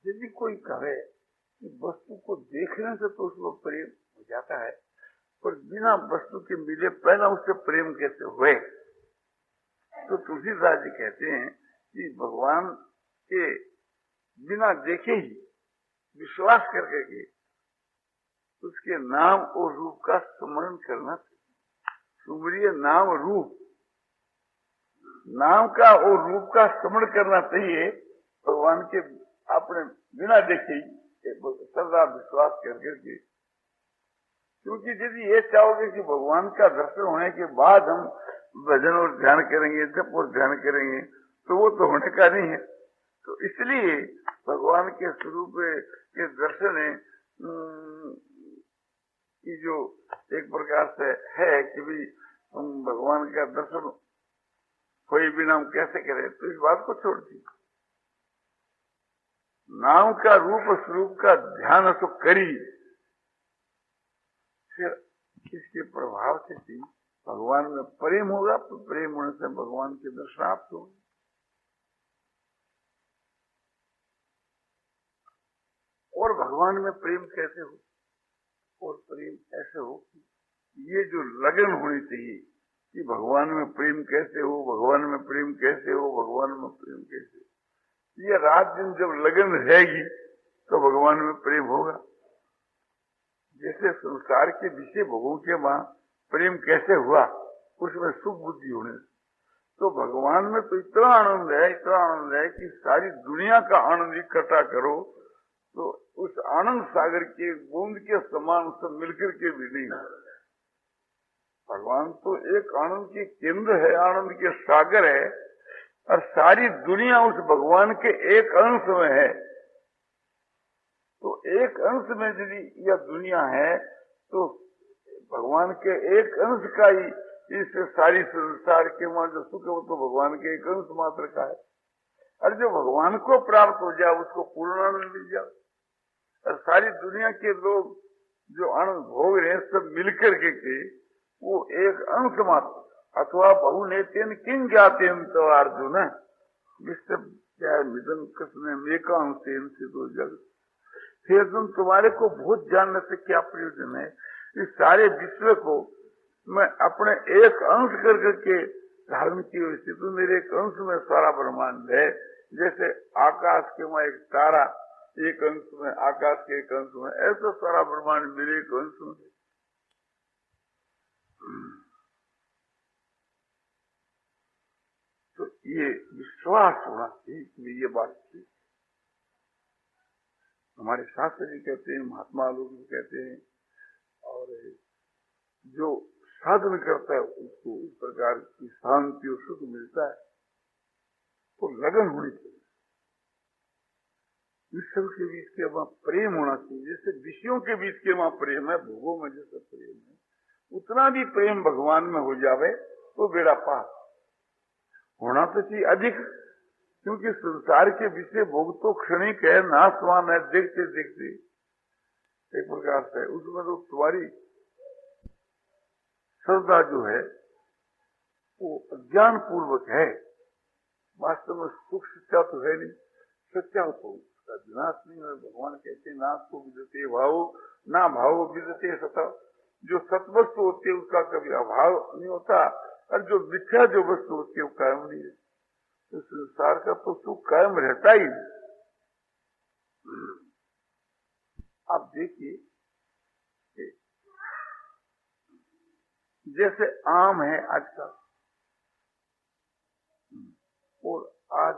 यदि कोई कहे कि वस्तु को देखने से तो उसको प्रेम हो जाता है, पर बिना वस्तु के मिले पहला उससे प्रेम कैसे हुए? तो तुलसीदास जी कहते हैं कि भगवान के बिना देखे ही विश्वास करके के उसके नाम और रूप का स्मरण करना चाहिए। सुमरिय नाम रूप, नाम का और रूप का स्मरण करना चाहिए भगवान के अपने बिना देखे सदा विश्वास करके। क्योंकि यदि ये चाहोगे कि भगवान का दर्शन होने के बाद हम भजन और ध्यान करेंगे, जप और ध्यान करेंगे, तो वो तो होने का नहीं है। तो इसलिए भगवान के स्वरूप के दर्शन की जो एक प्रकार से है कि भी हम भगवान का दर्शन कोई भी नाम कैसे करें, तो इस बात को छोड़ दी। नाम का रूप स्वरूप का ध्यान तो करी, फिर इसके प्रभाव से भी भगवान में प्रेम होगा, तो प्रेम होने से भगवान के दर्शन प्राप्त होंगे। और भगवान में प्रेम कैसे हो? और प्रेम ऐसे हो कि ये जो लगन होनी चाहिए कि भगवान में प्रेम कैसे हो, भगवान में प्रेम कैसे हो, भगवान में प्रेम कैसे हो, ये रात दिन जब लगन रहेगी तो भगवान में प्रेम होगा। जैसे संसार के विषय भोगों के वहां प्रेम कैसे हुआ, उसमें सुख बुद्धि होने से, तो भगवान में तो इतना आनंद है, इतना आनंद है कि सारी दुनिया का आनंद इकट्ठा करो तो उस आनंद सागर के बूंद के समान सब मिलकर के भी नहीं। भगवान तो एक आनंद के केंद्र है, आनंद के सागर है, और सारी दुनिया उस भगवान के एक अंश में है। तो एक अंश में यदि यह दुनिया है तो भगवान के एक अंश का ही इस सारी संसार के वहां जो सुख है वो तो भगवान के एक अंश मात्र का है। और जो भगवान को प्राप्त हो जाए उसको पूर्ण आनंद मिल जाए। और सारी दुनिया के लोग जो आनंद भोग रहे हैं सब मिलकर के वो एक अंश मात्र, अथवा बहुनेतेन किं ज्ञातेन तो अर्जुन विश्व मिदन कृष्ण मेकांशेन सिद्धो जगत। हे अर्जुन, तुम्हारे को बहुत जानने से क्या प्रयोजन है? इस सारे विश्व को मैं अपने एक अंश कर करके धारण की हुई थी, तो मेरे एक अंश में सारा ब्रह्मांड है। जैसे आकाश के वहां एक तारा एक अंश में, आकाश के एक अंश में, ऐसा सारा ब्रह्मांड मेरे एक अंश में। तो ये विश्वास होना चाहिए। ये बात थी हमारे शास्त्र जी कहते हैं, महात्मा लोग भी कहते हैं, और जो साधन करता है उसको इस प्रकार की शांति और सुख मिलता है। तो लगन होनी चाहिए, ईश्वर के बीच के वहां प्रेम होना चाहिए। जैसे विषयों के बीच के वहां प्रेम है, भोगों में जैसे प्रेम है, उतना भी प्रेम भगवान में हो जावे तो बेड़ा पार। होना तो चाहिए अधिक, क्योंकि संसार के विषय भोग तो क्षणिक है, नाशवान है, देखते देखते एक प्रकार से। उसमें तो तुम्हारी श्रद्धा जो है वो अज्ञान पूर्वक है, वास्तव में सुख सच्चा तो है नहीं। सच्चा तो उसका विनाश नहीं है। भगवान कहते हैं नाश को विदते भाव, ना भाव विदते सता। जो सत्वस्तु होती है उसका कभी अभाव नहीं होता, और जो मिथ्या जो वस्तु होती है वो कायम नहीं है। तो संसार का तो सुख कायम रहता ही नहीं। आप देखिए जैसे आम है आजकल, और आज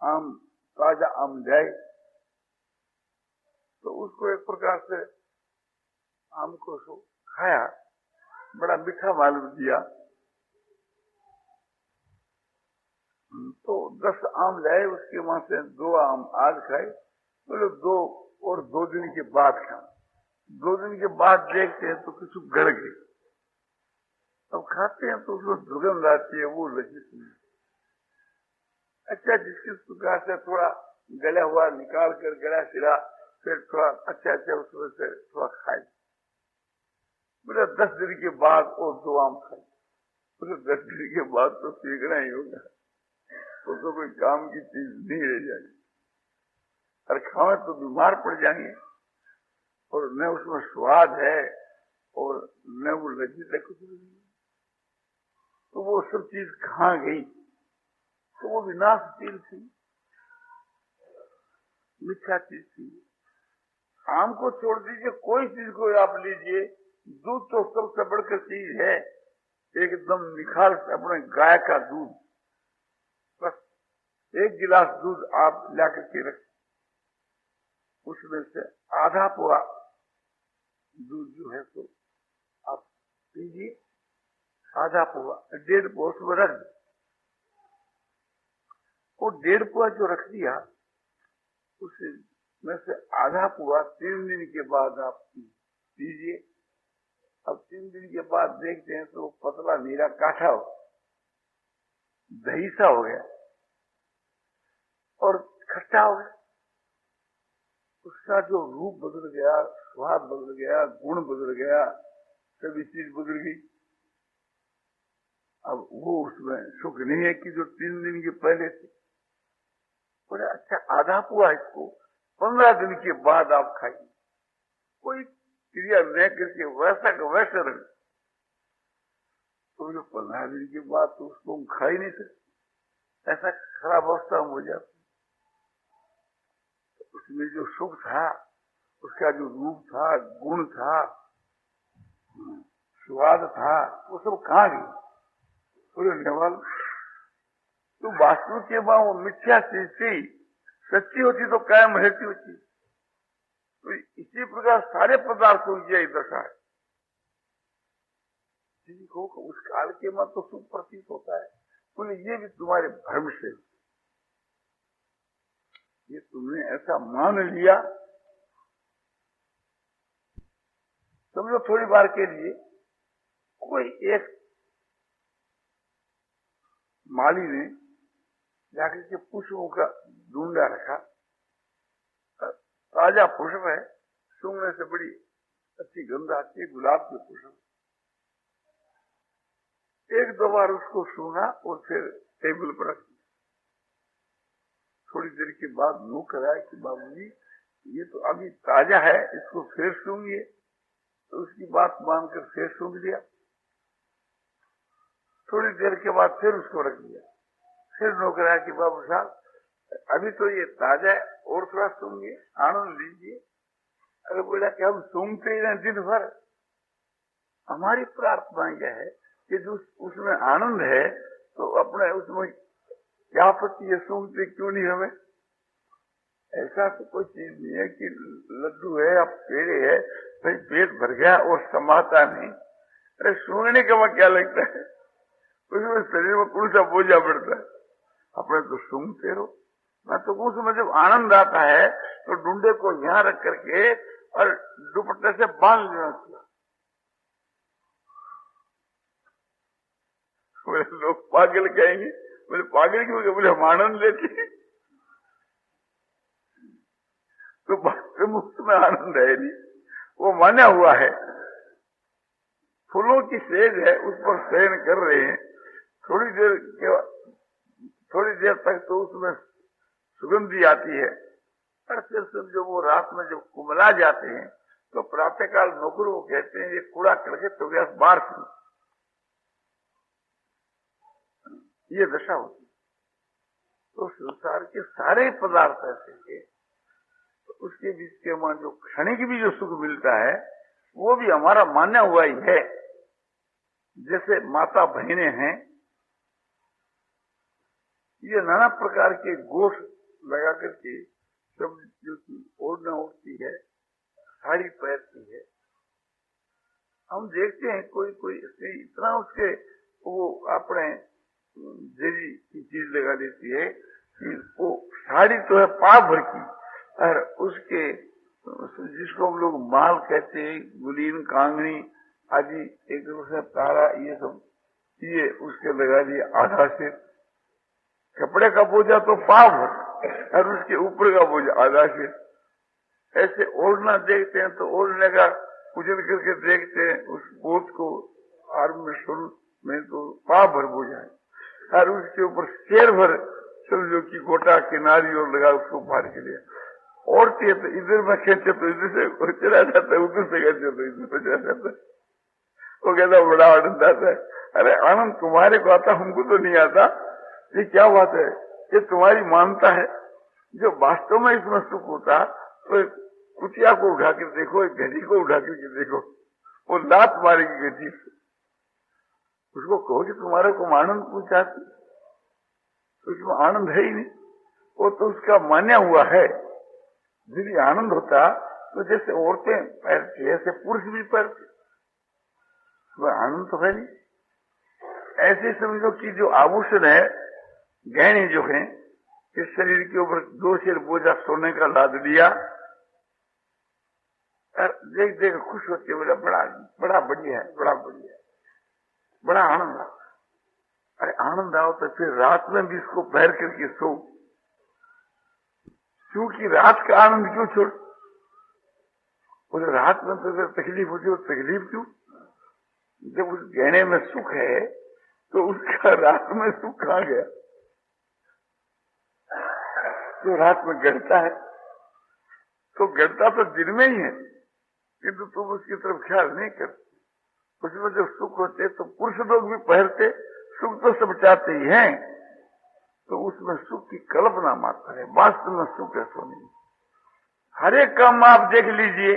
आम ताजा आम जाए तो उसको एक प्रकार से आम को खाया, बड़ा मीठा मालूम दिया, तो 10 आम लाए, उसके वहां से 2 आम आज खाए, बोले 2 दिन के बाद खाए। 2 दिन के बाद देखते हैं तो कुछ गड़ गए। अब खाते हैं तो उसको दुर्गंध आती है, वो लज्जित नहीं। अच्छा, जिसकी प्रकार से थोड़ा गला हुआ निकाल कर गला सिरा, फिर थोड़ा अच्छा उसमें से थोड़ा खाए, बोले 10 दिन के बाद और 2 आम खाए। बोले 10 दिन के बाद तो सीखना ही होगा, तो कोई काम की चीज नहीं रह जाएगी। और खावे तो बीमार पड़ जाएंगे, और न उसमें स्वाद है और न वो लज्जित है, कुछ नहीं। तो वो सब चीज खा गई तो वो विनाशशील थी, मिथ्या चीज थी। आम को छोड़ दीजिए, कोई चीज को आप लीजिए, दूध तो सबसे बढ़कर चीज है, एकदम निखार अपने गाय का दूध। बस 1 गिलास दूध आप ला करके रखें, उसमें से आधा पुआ दूध जो है तो आप पीजिए, आधा पुआ 1.5 पुआ उसमें रख दो। वो 1.5 पुआ जो रख दिया, उसमें से आधा पुआ 3 दिन के बाद आप पीजिए। अब 3 दिन के बाद देखते हैं तो पतला नीरा काठा हो, दही सा हो गया और खट्टा हो गया। उसका जो रूप बदल गया, स्वाद बदल गया, गुण बदल गया, सभी चीज बदल गई। अब वो उसमें सुख नहीं है कि जो 3 दिन के पहले थी। बोले अच्छा, आधा पुआ इसको 15 दिन के बाद आप खाइए, कोई क्रिया न करके वैसा का वैसा रहे। तो जो 15 दिन के बाद तो उसको हम खा ही नहीं सकते, ऐसा खराब अवस्था हो जाती। उसमें जो सुख था, उसका जो रूप था, गुण था, स्वाद था, वो सब कहाँ गई? तो वास्तु के बाद वो मिथ्या चीज थी, सच्ची होती तो कायम रहती होती। तो इसी प्रकार सारे पदार्थों की यही दशा है। को उस काल के में तो सुख प्रतीत होता है, बोले ये भी तुम्हारे भ्रम से, ये तुमने ऐसा मान लिया। समझो थोड़ी बार के लिए कोई एक माली ने जाकर के पुष्पों का ढूंढा रखा, ताजा पुष्प है, सूंघने से बड़ी अच्छी गंध आती है, गुलाब के पुष्प। 1-2 बार उसको सूंघा और फिर टेबल पर रख दिया। थोड़ी देर के बाद मुंह कराया कि बाबूजी ये तो अभी ताजा है, इसको फिर सूंघिए। तो उसकी बात मानकर फिर सूंघ लिया। थोड़ी देर के बाद फिर उसको रख दिया। फिर नौकर आया कि बाबू साहब अभी तो ये ताजा है, और थोड़ा सूंघिए, आनंद लीजिए। अरे बोला कि हम सूंघते ही दिन भर, हमारी प्रार्थना यह है कि जो उसमें आनंद है तो अपने उसमें क्या आपत्ति है, सूंघते क्यों नहीं हमें? ऐसा तो कोई चीज नहीं है कि लड्डू है या पेड़े है, भाई पेट भर गया और समाता नहीं। अरे सूंघने का वह क्या लगता है, उसमें शरीर में कौन सा बोझा पड़ता है? अपने तो सूंघते रहो। मैं तो उसमें जब आनंद आता है तो डूंडे को यहाँ रख करके और दुपट्टे से बांध लेना चाहिए। बोले लोग पागल कहेंगे। बोले पागल क्यों? बोले हम आनंद लेते हैं। तो वास्तव में उसमें आनंद है नहीं, वो माना हुआ है। फूलों की सेज है, उस पर शयन कर रहे हैं, थोड़ी देर तक तो उसमें सुगंधी आती है, और फिर समझो वो रात में जब कुमला जाते हैं तो प्रातःकाल नौकरों को कहते हैं ये कूड़ा करके तो गया बाहर से, ये दशा होती। तो संसार के सारे पदार्थ ऐसे हैं, तो उसके बीच के वहां जो क्षणिक भी जो सुख मिलता है वो भी हमारा माना हुआ ही है। जैसे माता बहनें हैं, ये नाना प्रकार के गोश लगा करके सब जो ओढ़ना उठती है, साड़ी पहनती है। हम देखते हैं कोई कोई इतना उसके वो अपने जरी की चीज लगा देती है कि वो साड़ी तो है पाव भर की, और उसके जिसको हम लोग माल कहते हैं, गुलीन, कांगनी आदि, एक दूसरे तारा, ये सब ये उसके लगा दिए आधा से। कपड़े का बोझा तो पाव भर और उसके ऊपर का बोझा आधा से। ऐसे ओढ़ना देखते हैं तो ओढ़ने का पूजन करके देखते हैं उस बोझ को, आर्म में शुरू में तो पाव भर बोझा है, और उसके ऊपर शेर भर समझो कि गोटा किनारी और लगा उसको फाड़ के लिया। ओढ़ती है तो इधर में खेचे तो इधर से चला जाता है, उधर से खेचे तो इधर से चला जाता है। वो कहता बड़ा आनंद आता है। अरे आनंद तुम्हारे को आता, हमको तो नहीं आता। ये क्या बात है? ये तुम्हारी मानता है। जो वास्तव में इसमें सुख होता तो कुतिया को उठा कर देखो, एक गधी को उठा करके देखो, वो लात मारेगी गधी से। उसको कहो कि तुम्हारे को आनंद पूछाती, उसमें आनंद है ही नहीं। वो तो उसका मान्या हुआ है। यदि आनंद होता तो जैसे औरतें पैरती ऐसे पुरुष भी पैरते, वह आनंद तो है नहीं। ऐसे समझो कि जो आभूषण है, गहने जो है, इस शरीर के ऊपर 2 शेर बोझा सोने का लाद दिया, और देख देख खुश होते बोला बड़ा बड़ा बढ़िया है, बड़ा बढ़िया है, बड़ा आनंद आता। अरे आनंद आओ तो फिर रात में भी इसको पहन करके सो, क्योंकि रात का आनंद क्यों छोड़? बोले रात में तो तकलीफ होती है, तकलीफ क्यों? जब उस गहने में सुख है तो उसका रात में सुख कहां गया? तो रात में गढ़ता है, तो गढ़ता तो दिन में ही है, किंतु तुम उसकी तरफ ख्याल नहीं करते। उसमें जब सुख होते तो पुरुष लोग भी पहनते, सुख तो सब चाहते ही हैं, तो उसमें सुख की कल्पना मात्र है, वास्तव में सुख है सो नहीं। हर एक काम आप देख लीजिए,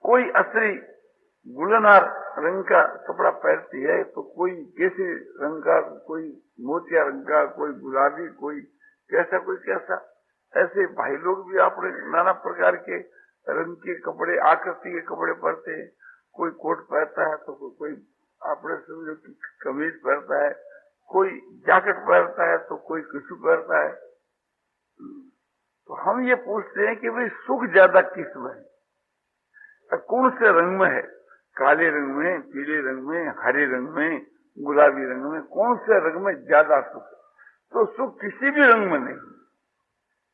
कोई असली गुलनार रंग का कपड़ा पहनती है तो कोई केसरी रंग का, कोई मोतिया रंग का, कोई गुलाबी, कोई कैसा कोई कैसा। ऐसे भाई लोग भी अपने नाना प्रकार के रंग के कपड़े, आकृति के कपड़े पहनते हैं। कोई कोट पहनता है तो कोई अपने समझो कि कमीज पहनता है, कोई जैकेट पहनता है तो कोई कुछ पहनता है। तो हम ये पूछते हैं कि भाई सुख ज्यादा किस में है, कौन से रंग में है? काले रंग में, पीले रंग में, हरे रंग में, गुलाबी रंग में, कौन से रंग में ज्यादा सुख है? तो सुख किसी भी रंग में नहीं,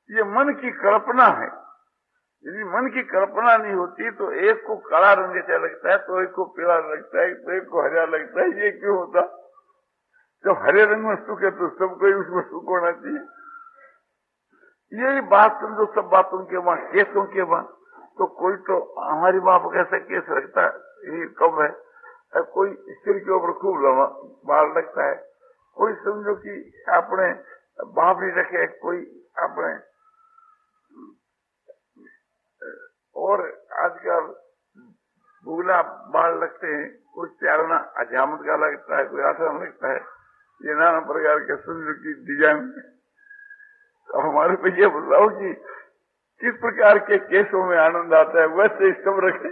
ये मन की कल्पना है। यदि मन की कल्पना नहीं होती तो एक को काला रंग अच्छा लगता है, तो एक को पीला लगता है, तो एक को हरा लगता है। ये क्यों होता? जब हरे रंग में सुख है तो सबको ही उसमें सुख होना चाहिए। यही बात समझो सब बातों के वहां, केसों के वहां। तो कोई तो हमारी माँ पर कैसा केस रखता है, ये कब है, कोई सिर के ऊपर खूब बाल लगता है, कोई समझो कि अपने बाबरी रखे, कोई अपने और आजकल भूला बाल लगते हैं, कोई चारना अजामत का लगता है, कोई आसान लगता है। ये नाना प्रकार के समझो की डिजाइन। तो हमारे पे ये बताओ कि किस प्रकार के केसों में आनंद आता है, वैसे सब रखें।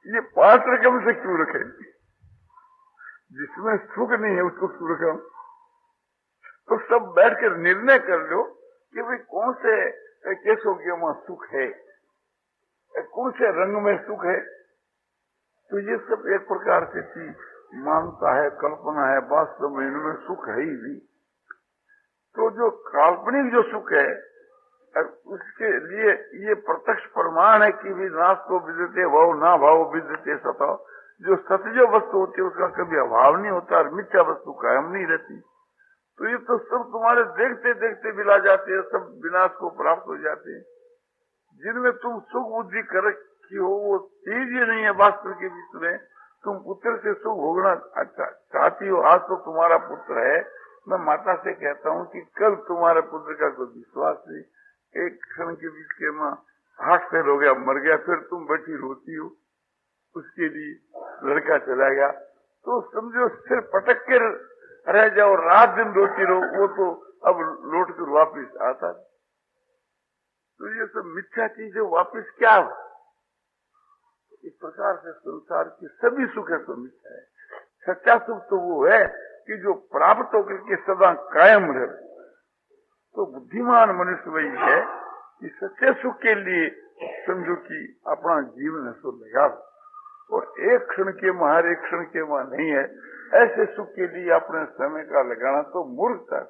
ये 5 रकम से क्यों रखें? जिसमें सुख नहीं है उसको क्यों रखें? तो सब बैठकर निर्णय कर लो कि भाई कौन से केसों के वहां सुख है, कौन से रंग में सुख है। तो ये सब एक प्रकार से चीज मानता है, कल्पना है, वास्तव में इनमें सुख है ही नहीं। तो जो काल्पनिक जो सुख है उसके लिए ये प्रत्यक्ष प्रमाण है कि भी नाश को विद्यते भाव ना भाव विद्यते सतो। जो सत्य जो वस्तु होती है उसका कभी अभाव नहीं होता और मिथ्या वस्तु कायम नहीं रहती। तो ये तो सब तुम्हारे देखते देखते मिला जाते हैं, सब विनाश को प्राप्त हो जाते हैं। जिनमें तुम सुख बुद्धि कर रखी हो वो चीज ही नहीं है वास्तव के बीच में। तुम पुत्र से सुख भोगना अच्छा चाहती हो, आज तो तुम्हारा पुत्र है, मैं माता से कहता हूँ कि कल तुम्हारे पुत्र का कोई विश्वास नहीं, एक क्षण के बीच के माँ हार्ट फेल हो गया, मर गया, फिर तुम बैठी रोती हो उसके लिए, लड़का चला गया, तो समझो सिर पटक के रह जाओ, रात दिन रोती रहो, वो तो अब लौट कर वापिस आता। तो ये सब मिथ्या चीजें वापिस क्या हो? इस प्रकार से संसार की सभी सुख है तो मिथ्या है। सच्चा सुख तो वो है कि जो प्राप्त होकर के सदा कायम रहे। तो बुद्धिमान मनुष्य वही है कि सच्चे सुख के लिए समझो कि अपना जीवन है सो लगा, और एक क्षण के मां हर एक क्षण के मां नहीं है। ऐसे सुख के लिए अपने समय का लगाना तो मूर्खता है,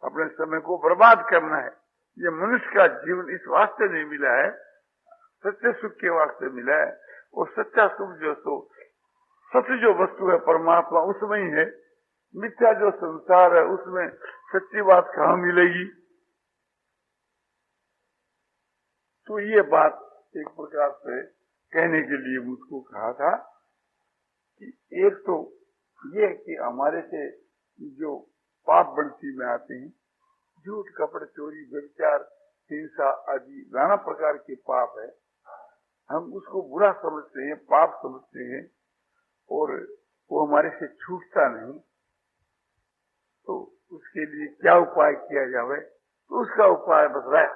अपने समय को बर्बाद करना है। ये मनुष्य का जीवन इस वास्ते नहीं मिला है, सच्चे सुख के वास्ते मिला है। और सच्चा सुख जो तो सत्य जो वस्तु है परमात्मा उसमें ही है। मिथ्या जो संसार है उसमें सच्ची बात कहाँ मिलेगी? तो ये बात एक प्रकार से कहने के लिए मुझको कहा था कि एक तो ये कि हमारे से जो पाप बंसी में आते हैं, झूठ कपट चोरी व्यभिचार हिंसा आदि नाना प्रकार के पाप है, हम उसको बुरा समझते हैं, पाप समझते हैं, और वो हमारे से छूटता नहीं। तो उसके लिए क्या उपाय किया जाए? तो उसका उपाय बताया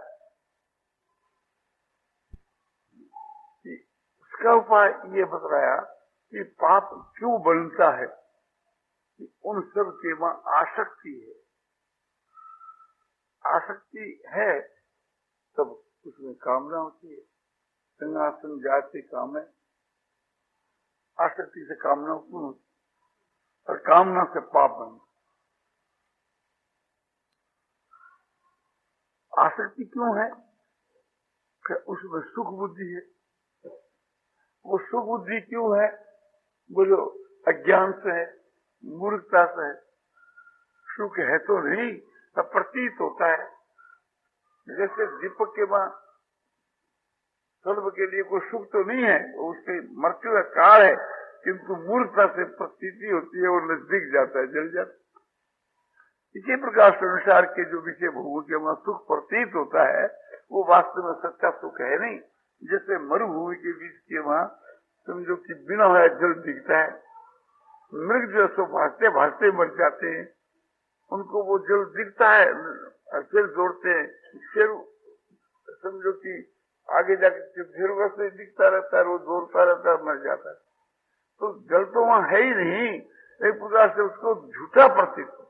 कि उसका उपाय ये बताया कि पाप क्यों बनता है, कि उन सब के वहां आसक्ति है। आसक्ति है तब उसमें कामना होती है। संगासन जाति काम है, आसक्ति से कामना उत्पन्न होती, और कामना से पाप बनता। आसक्ति क्यों है? कि उसमें सुख बुद्धि है। वो सुख बुद्धि क्यों है? वो जो अज्ञान से है, मूर्खता से है। सुख है तो नहीं, तब प्रतीत होता है। जैसे दीपक के वहां सर्व के लिए कोई सुख तो नहीं है, उसके मृत्यु का काल है, किंतु मूर्खता से प्रतीति होती है, वो नजदीक जाता है, जल जाता है। इसी प्रकार संसार के जो विषय भोगों के वहां सुख प्रतीत होता है, वो वास्तव में सच्चा सुख है नहीं। जैसे मरुभूमि के बीच के वहां समझो कि बिना है जल दिखता है, मृग जो सो भागते भागते मर जाते हैं, उनको वो जल दिखता है, फिर दौड़ते हैं, फिर समझो कि आगे जाकर फिर वैसे दिखता रहता है, वो दौड़ता रहता है, मर जाता है। तो जल तो वहां है ही नहीं, एक प्रकार से उसको झूठा प्रतीत हो।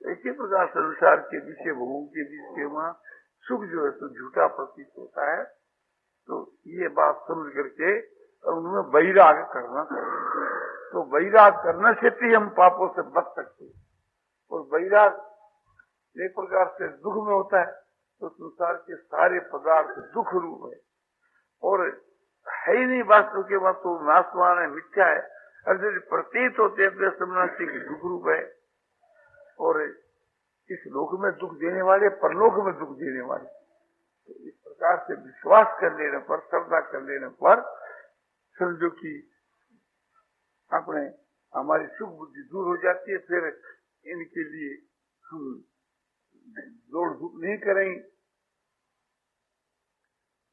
इसी प्रकार संसार के विषय भोगों के बीच के वहां सुख जो है तो झूठा प्रतीत होता है। तो ये बात समझ करके उन्हें वैराग करना चाहिए। तो वैराग करने से भी हम पापों से बच सकते हैं। और वैराग एक प्रकार से दुख में होता है, तो संसार के सारे पदार्थ दुख रूप है, और है ही नहीं वास्तव के वहां, तो नाशवान है, मिथ्या है। और यदि प्रतीत होते हैं तो समझना चाहिए दुख रूप है, और इस लोक में दुख देने वाले, परलोक में दुख देने वाले। तो इस प्रकार से विश्वास कर लेने पर, श्रद्धा कर लेने पर समझो कि अपने हमारी सुख बुद्धि दूर हो जाती है। फिर इनके लिए हम दौड़ धूप नहीं करेंगे।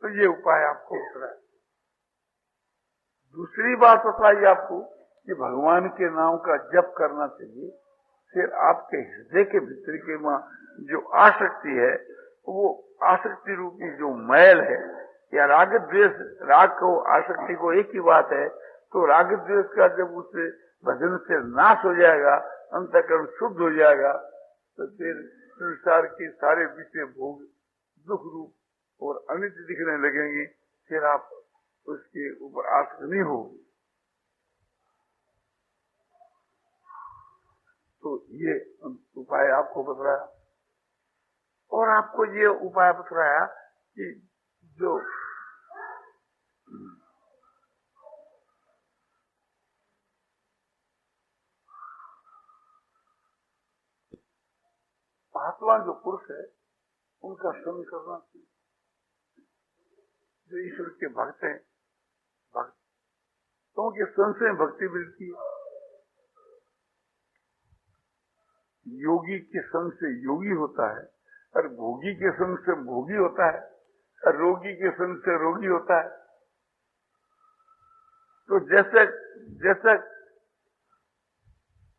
तो ये उपाय आपको बताया। दूसरी बात बताइए आपको कि भगवान के नाम का जप करना चाहिए। फिर आपके हृदय के भीतर के वहां जो आसक्ति है, वो आसक्ति रूपी जो मैल है, या राग द्वेष, राग को आसक्ति को एक ही बात है, तो राग द्वेष का जब उस भजन से नाश हो जाएगा, अंतःकरण शुद्ध हो जाएगा, तो फिर संसार के सारे विषय भोग दुख रूप और अनित्य दिखने लगेंगे। फिर आप उसके ऊपर आसक्त नहीं हो, तो ये उपाय आपको बतलाया। और आपको ये उपाय बतलाया कि जो महात्मा जो पुरुष है उनका संग करना चाहिए। जो ईश्वर के भक्त हैं, भक्तों के संग से भक्ति मिलती है। योगी के संग से योगी होता है, और भोगी के संग से भोगी होता है, और रोगी के संग से रोगी होता है। तो जैसे जैसा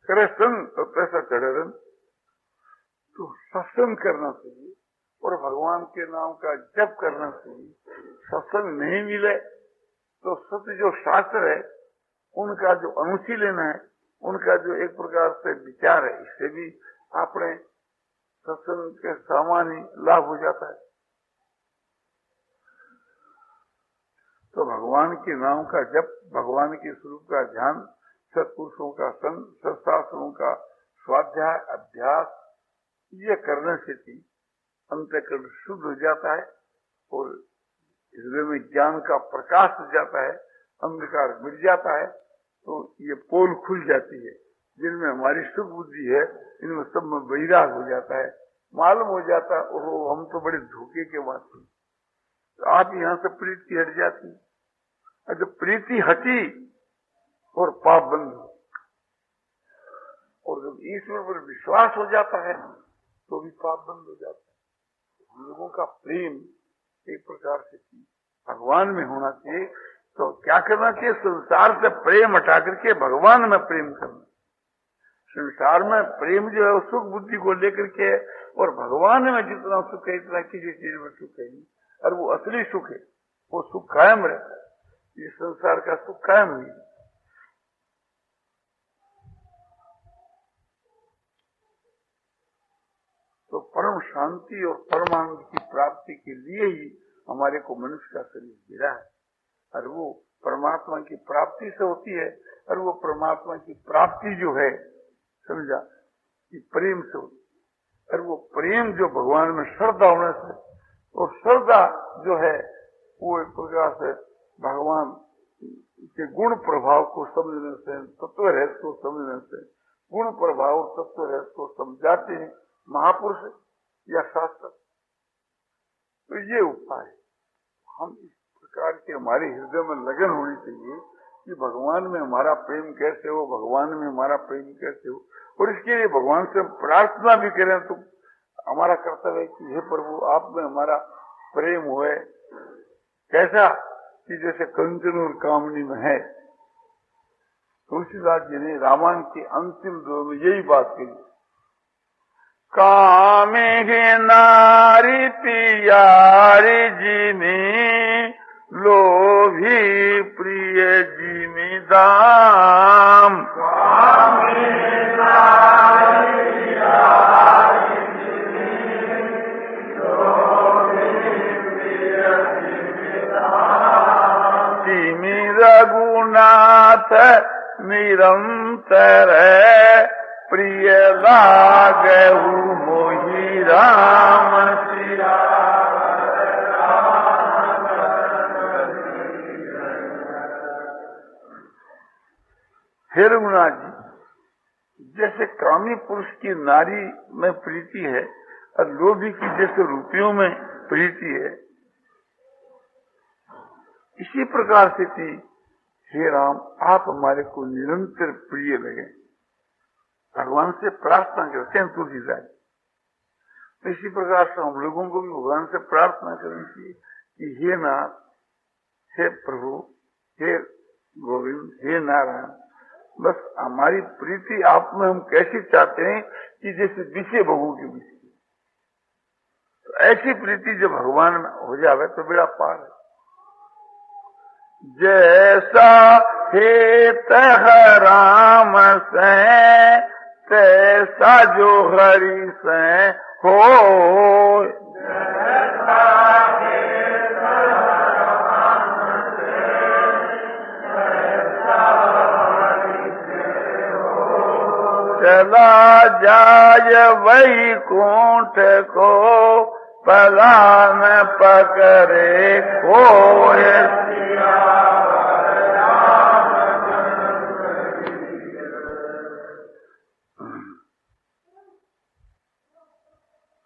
करे संग तो तैसा चढ़े रंग। तो सत्संग करना चाहिए और भगवान के नाम का जप करना चाहिए। सत्संग नहीं मिले तो सत्य जो शास्त्र है उनका जो अनुशीलन है, उनका जो एक प्रकार से विचार है, इससे भी अपने सत्संग के सामान्य लाभ हो जाता है। तो भगवान के नाम का जप, भगवान के स्वरूप का ध्यान, सत्पुरुषों का संग, सत्शास्त्रों का स्वाध्याय अभ्यास, ये करने से भी अंतःकरण शुद्ध हो जाता है और हृदय में ज्ञान का प्रकाश हो जाता है, अंधकार मिट जाता है। तो ये पोल खुल जाती है, जिनमें हमारी सुख बुद्धि है इनमें सब में वैराग हो जाता है। मालूम हो जाता है ओहो हम तो बड़े धोखे के वासी। तो आप यहाँ से प्रीति हट जाती, और जब प्रीति हटी और पाप बंद हो, और जब ईश्वर पर विश्वास हो जाता है तो भी पाप बंद हो जाता है। हम लोगों का प्रेम एक प्रकार से भगवान में होना चाहिए। तो क्या करना चाहिए? संसार से प्रेम हटा करके भगवान में प्रेम करना। संसार में प्रेम जो है वो सुख बुद्धि को लेकर के, और भगवान में जितना सुख है इतना किसी चीज में सुख है नहीं, और वो असली सुख है, वो सुख कायम रहता है। ये संसार का सुख कायम नहीं। तो परम शांति और परमानंद की प्राप्ति के लिए ही हमारे को मनुष्य का शरीर मिला है, और वो परमात्मा की प्राप्ति से होती है। और वो परमात्मा की प्राप्ति जो है, समझा, कि प्रेम से होती है। और वो प्रेम जो भगवान में श्रद्धा होने से, और श्रद्धा जो है वो एक प्रकार से भगवान के गुण प्रभाव को समझने से, तत्व रहस्य को समझने से, गुण प्रभाव और तत्व रहस्य को समझाते हैं महापुरुष या शास्त्र। तो ये उपाय हम इस प्रकार के हमारे हृदय में लगन होनी चाहिए कि भगवान में हमारा प्रेम कैसे हो, भगवान में हमारा प्रेम कैसे हो। और इसके लिए भगवान से प्रार्थना भी करें तो हमारा कर्तव्य है कि हे प्रभु आप में हमारा प्रेम हुए। कैसा कि जैसे कंचन और कामनी में है। तुलसीदास जी ने रामायण के अंतिम दो में यही बात कही, कामे गे नारी पियारी जी में, लोभी प्रिय जी में दाम। रघुनाथ निरंतर प्रिय लागहु मोहि राम। हे रघुनाथ जी, जैसे कामी पुरुष की नारी में प्रीति है और लोभी की जैसे रुपयों में प्रीति है, इसी प्रकार से थी हे राम आप हमारे को निरंतर प्रिय लगे। भगवान से प्रार्थना करते हैं तुलसीदास। तो इसी प्रकार से हम लोगों को भी भगवान से प्रार्थना करनी चाहिए कि हे नाथ, हे प्रभु, हे गोविंद, हे नारायण, बस हमारी प्रीति आप में हम कैसी चाहते हैं कि जैसे विषय भोगों की विषय। तो ऐसी प्रीति जब भगवान में हो जावे तो बेड़ा पार है। जैसा हेत राम से तैसा जो हरि से हो। जैसा हेत राम से चला जाय वैकुंठ को, पलान पकड़े खोए।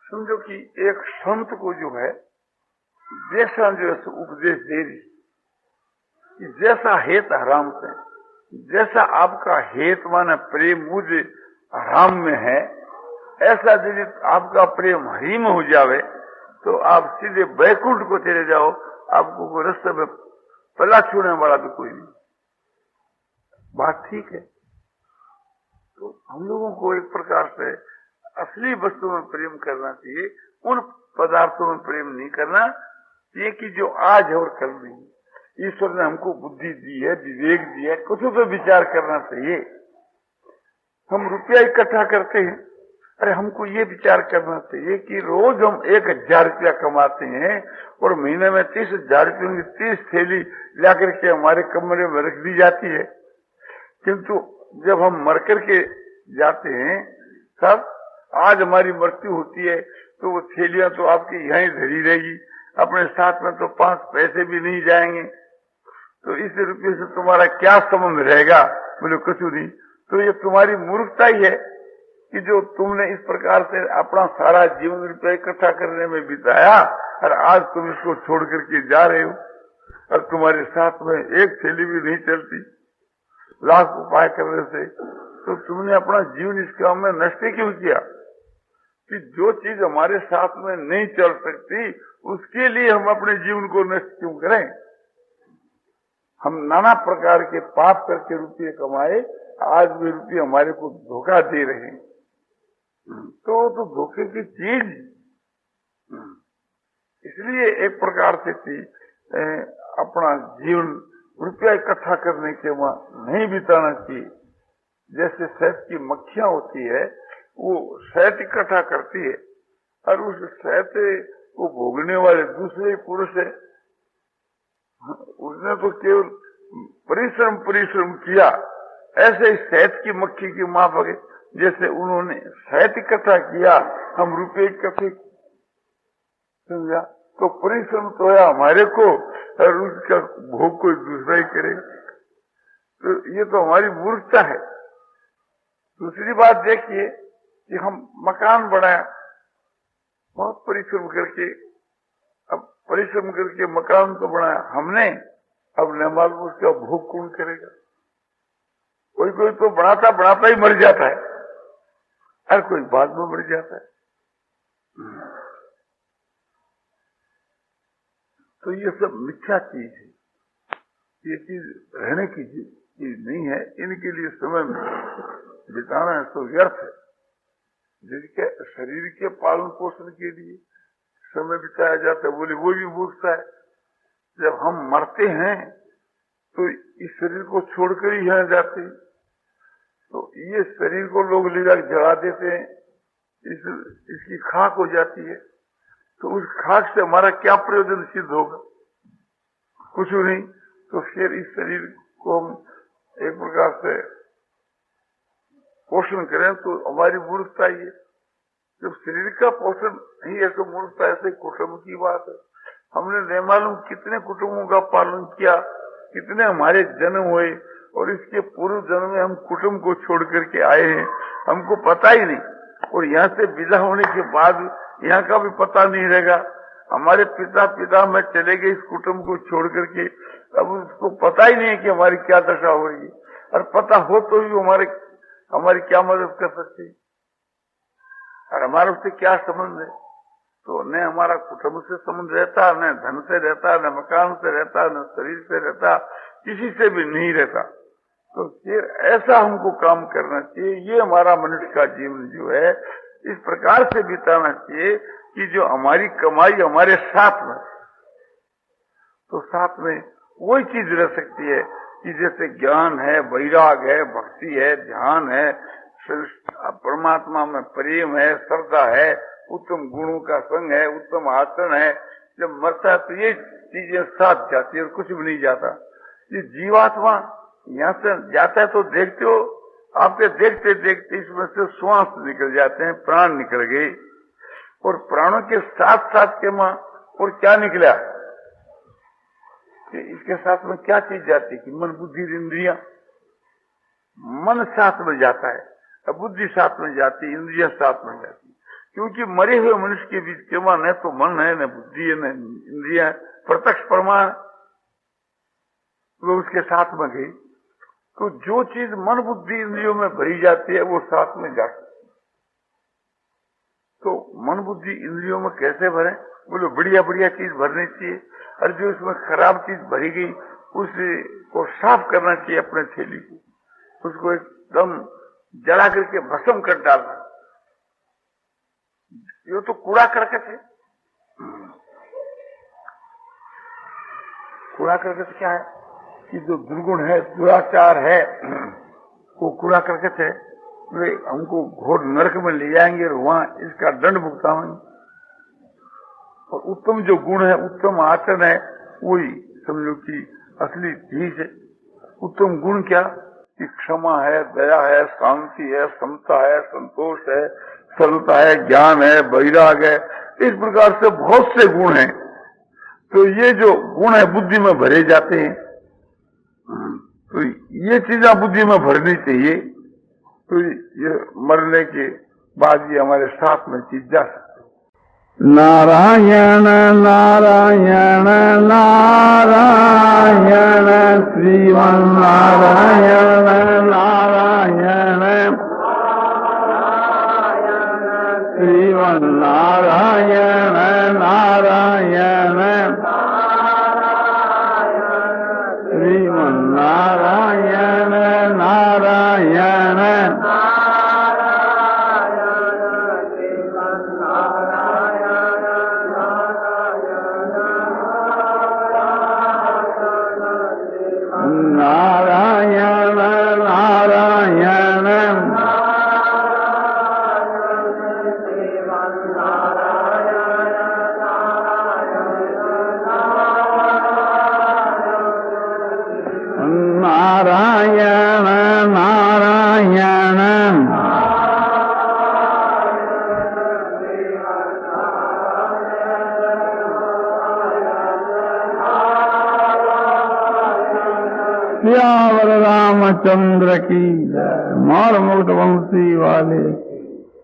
समझो कि एक संत को जो है जैसा जो है उपदेश दे रही कि जैसा हेत हराम से, जैसा आपका हेत माने प्रेम मुझे हराम में है, ऐसा यदि आपका प्रेम हरि में हो जावे तो आप सीधे बैकुंठ को चले जाओ, आपको कोई रास्ते में पला छूने वाला भी कोई नहीं। बात ठीक है। तो हम लोगों को एक प्रकार से असली वस्तु में प्रेम करना चाहिए, उन पदार्थों में प्रेम नहीं करना चाहिए कि जो आज है और कल नहीं। ईश्वर ने हमको बुद्धि दी है, विवेक दिया है, कुछ पे विचार करना चाहिए। हम रुपया इकट्ठा करते हैं, अरे हमको ये विचार करना चाहिए कि रोज हम 1000 रुपया कमाते हैं और महीने में 30,000 रुपये की 30 थैली ला करके हमारे कमरे में रख दी जाती है, किंतु जब हम मर करके जाते हैं तब आज हमारी मृत्यु होती है तो वो थैलियां तो आपकी यहीं धरी रहेगी, अपने साथ में तो 5 पैसे भी नहीं जाएंगे, तो इस रुपये से तुम्हारा क्या संबंध रहेगा? बोले कुछ नहीं। तो ये तुम्हारी मूर्खता ही है कि जो तुमने इस प्रकार से अपना सारा जीवन रुपया इकट्ठा करने में बिताया और आज तुम इसको छोड़ करके जा रहे हो और तुम्हारे साथ में एक थैली भी नहीं चलती, लाख उपाय करने से, तो तुमने अपना जीवन इस काम में नष्ट क्यों किया? कि जो चीज हमारे साथ में नहीं चल सकती उसके लिए हम अपने जीवन को नष्ट क्यों करें? हम नाना प्रकार के पाप करके रुपये कमाए, आज भी रुपये हमारे को धोखा दे रहे हैं, तो धोखे की चीज। इसलिए एक प्रकार से अपना जीवन रुपया इकट्ठा करने के वहां नहीं बिताना चाहिए। जैसे शहद की मक्खियां होती है, वो शहद इकट्ठा करती है और उस शहद को भोगने वाले दूसरे पुरुष है, उसने तो केवल परिश्रम किया। ऐसे ही शहद की मक्खी की माफक है, जैसे उन्होंने शहद इकट्ठा किया, हम रुपये इकट्ठे, समझा? तो परिश्रम तो है हमारे को और उसका भोग कोई दूसरा ही करेगा, तो ये तो हमारी मूर्खता है। दूसरी बात देखिए कि हम मकान बनाया बहुत परिश्रम करके, अब परिश्रम करके मकान तो बनाया हमने, अब न मालूम उसका भोग कौन करेगा? कोई तो बनाता ही मर जाता है और कोई बाद में मर जाता है। तो ये सब मिथ्या चीज है, ये चीज रहने की चीज नहीं है। इनके लिए समय बिताना है तो व्यर्थ है। जिनके शरीर के पालन पोषण के लिए समय बिताया जाता है, बोले वो भी मूर्खता है। जब हम मरते हैं तो इस शरीर को छोड़कर ही यहाँ जाते हैं, तो ये शरीर को लोग ले जाकर जला देते हैं, इसकी खाक हो जाती है, तो उस खाक से हमारा क्या प्रयोजन सिद्ध होगा? कुछ नहीं। तो फिर इस शरीर को हम एक प्रकार से पोषण करें तो हमारी मूर्खता ही है। जब शरीर का पोषण ही है तो मूर्खता ऐसे कुटुंब की बात है। हमने नहीं मालूम कितने कुटुंबों का पालन किया, कितने हमारे जन्म हुए, और इसके पूर्व जन्म में हम कुटुंब को छोड़ करके आए हैं, हमको पता ही नहीं। और यहाँ से विदा होने के बाद यहाँ का भी पता नहीं रहेगा। हमारे पिता में चले गए इस कुटुंब को छोड़ करके, अब उसको पता ही नहीं है कि हमारी क्या दशा हो रही है, और पता हो तो भी हमारी क्या मदद कर सकती है, और हमारा उससे क्या संबंध है? तो न हमारा कुटुंब से संबंध रहता, न धन से रहता, न मकान से रहता, न शरीर से रहता, किसी से भी नहीं रहता। तो फिर ऐसा हमको काम करना चाहिए। ये हमारा मनुष्य का जीवन जो है इस प्रकार से बिताना चाहिए कि जो हमारी कमाई हमारे साथ में, तो साथ में वही चीज रह सकती है कि जैसे ज्ञान है, वैराग है, भक्ति है, ध्यान है, परमात्मा में प्रेम है, श्रद्धा है, उत्तम गुणों का संग है, उत्तम आचरण है। जब मरता है तो ये चीजें साथ जाती है और कुछ भी नहीं जाता। ये जीवात्मा यहाँ से जाता है तो देखते हो आपके देखते देखते इसमें से श्वास निकल जाते हैं, प्राण निकल गए, और प्राणों के साथ साथ के मां और क्या निकला कि इसके साथ में क्या चीज जाती कि मन बुद्धि इंद्रिया। मन साथ में जाता है, अब बुद्धि साथ में जाती, इंद्रिया साथ में जाती, क्योंकि मरे हुए मनुष्य के बीच के मां न तो मन है, न बुद्धि है, न इंद्रिया है, प्रत्यक्ष प्रमाण वो उसके साथ में गई। तो जो चीज मन बुद्धि इंद्रियों में भरी जाती है वो साथ में जाती है। तो मन बुद्धि इंद्रियों में कैसे भरे? बोलो बढ़िया बढ़िया चीज भरनी चाहिए, और जो इसमें खराब चीज भरी गई उसको साफ करना चाहिए अपने थैली को, उसको एकदम जला करके भस्म कर डालना। ये तो कूड़ा करकट है। कूड़ा करकट क्या है कि जो दुर्गुण है, दुराचार है, वो कूड़ा करकट है। वे हमको घोर नरक में ले जाएंगे और वहां इसका दंड भुगताएंगे। और उत्तम जो गुण है, उत्तम आचरण है, वही समझो कि असली चीज है। उत्तम गुण क्या कि क्षमा है, दया है, शांति है, समता है, संतोष है, सरलता है, ज्ञान है, वैराग है, इस प्रकार से बहुत से गुण हैं। तो ये जो गुण है बुद्धि में भरे जाते हैं, तो ये चीजें बुद्धि में भरनी चाहिए। तो ये मरने के बाद ये हमारे साथ में चीज जा सकती है। नारायण नारायण नारायण श्रीमन नारायण नारायण श्रीमन नारायण नारायण श्रीमन नारायण नारायण नारायण नारायण नारायण नारायण सियावर रामचंद्र की जय। मार मुकुट वंशी वाले